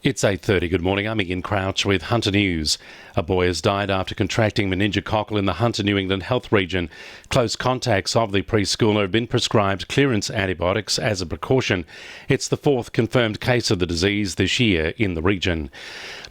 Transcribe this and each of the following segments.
It's 8:30. Good morning. I'm Ian Crouch with Hunter News. A boy has died after contracting meningococcal in the Hunter, New England health region. Close contacts of the preschooler have been prescribed clearance antibiotics as a precaution. It's the fourth confirmed case of the disease this year in the region.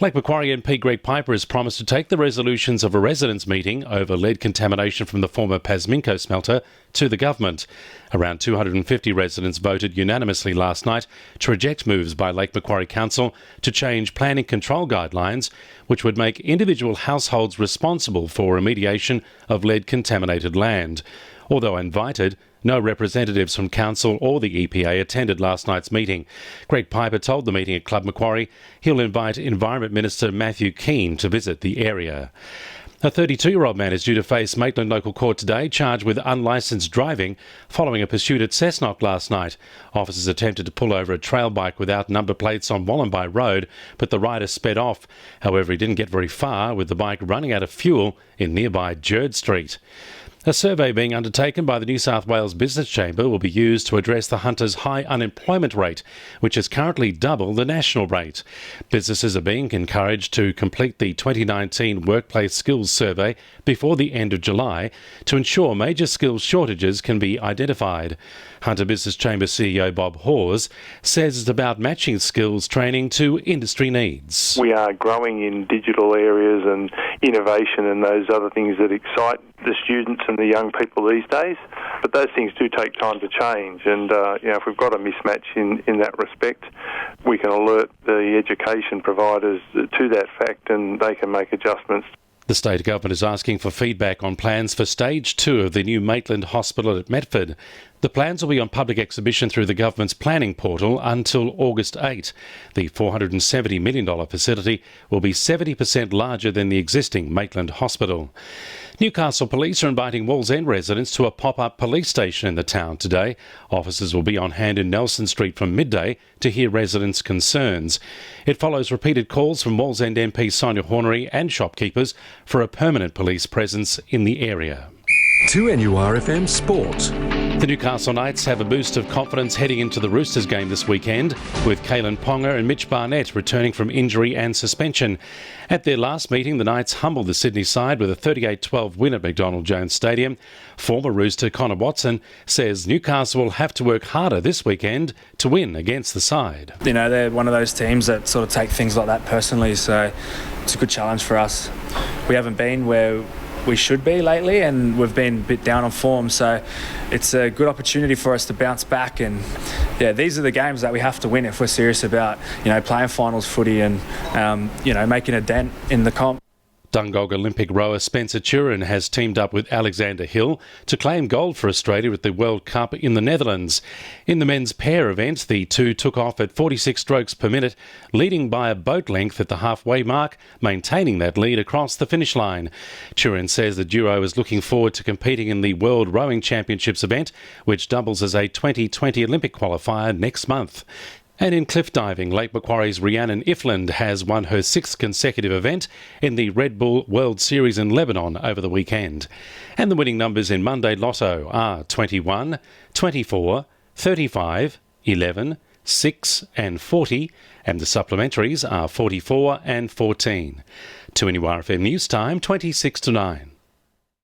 Lake Macquarie MP Greg Piper has promised to take the resolutions of a residents' meeting over lead contamination from the former Pasminco smelter to the government. Around 250 residents voted unanimously last night to reject moves by Lake Macquarie Council to change planning control guidelines, which would make individual households responsible for remediation of lead-contaminated land. Although invited, no representatives from Council or the EPA attended last night's meeting. Greg Piper told the meeting at Club Macquarie he'll invite Environment Minister Matthew Keane to visit the area. A 32-year-old man is due to face Maitland Local Court today, charged with unlicensed driving following a pursuit at Cessnock last night. Officers attempted to pull over a trail bike without number plates on Wallenby Road, but the rider sped off. However, he didn't get very far, with the bike running out of fuel in nearby Jerd Street. A survey being undertaken by the New South Wales Business Chamber will be used to address the Hunter's high unemployment rate, which is currently double the national rate. Businesses are being encouraged to complete the 2019 Workplace Skills Survey before the end of July to ensure major skills shortages can be identified. Hunter Business Chamber CEO Bob Hawes says it's about matching skills training to industry needs. We are growing in digital areas and innovation and those other things that excite the students and the young people these days, but those things do take time to change, and if we've got a mismatch in that respect, we can alert the education providers to that fact and they can make adjustments. The state government is asking for feedback on plans for Stage 2 of the new Maitland Hospital at Medford. The plans will be on public exhibition through the government's planning portal until August 8. The $470 million facility will be 70% larger than the existing Maitland Hospital. Newcastle Police are inviting Wallsend residents to a pop-up police station in the town today. Officers will be on hand in Nelson Street from midday to hear residents' concerns. It follows repeated calls from Wallsend MP Sonia Hornery and shopkeepers for a permanent police presence in the area. 2NURFM Sport. The Newcastle Knights have a boost of confidence heading into the Roosters game this weekend, with Kalen Ponga and Mitch Barnett returning from injury and suspension. At their last meeting, the Knights humbled the Sydney side with a 38-12 win at McDonald Jones Stadium. Former Rooster Connor Watson says Newcastle will have to work harder this weekend to win against the side. You know, they're one of those teams that sort of take things like that personally, so it's a good challenge for us. We haven't been where we should be lately, and we've been a bit down on form, so it's a good opportunity for us to bounce back. And yeah, these are the games that we have to win if we're serious about, playing finals footy and making a dent in the comp. Dungog Olympic rower Spencer Turin has teamed up with Alexander Hill to claim gold for Australia at the World Cup in the Netherlands. In the men's pair event, the two took off at 46 strokes per minute, leading by a boat length at the halfway mark, maintaining that lead across the finish line. Turin says the duo is looking forward to competing in the World Rowing Championships event, which doubles as a 2020 Olympic qualifier next month. And in cliff diving, Lake Macquarie's Rhiannon Ifland has won her sixth consecutive event in the Red Bull World Series in Lebanon over the weekend. And the winning numbers in Monday Lotto are 21, 24, 35, 11, 6 and 40, and the supplementaries are 44 and 14. 2NURFM News Time, 26 to 9.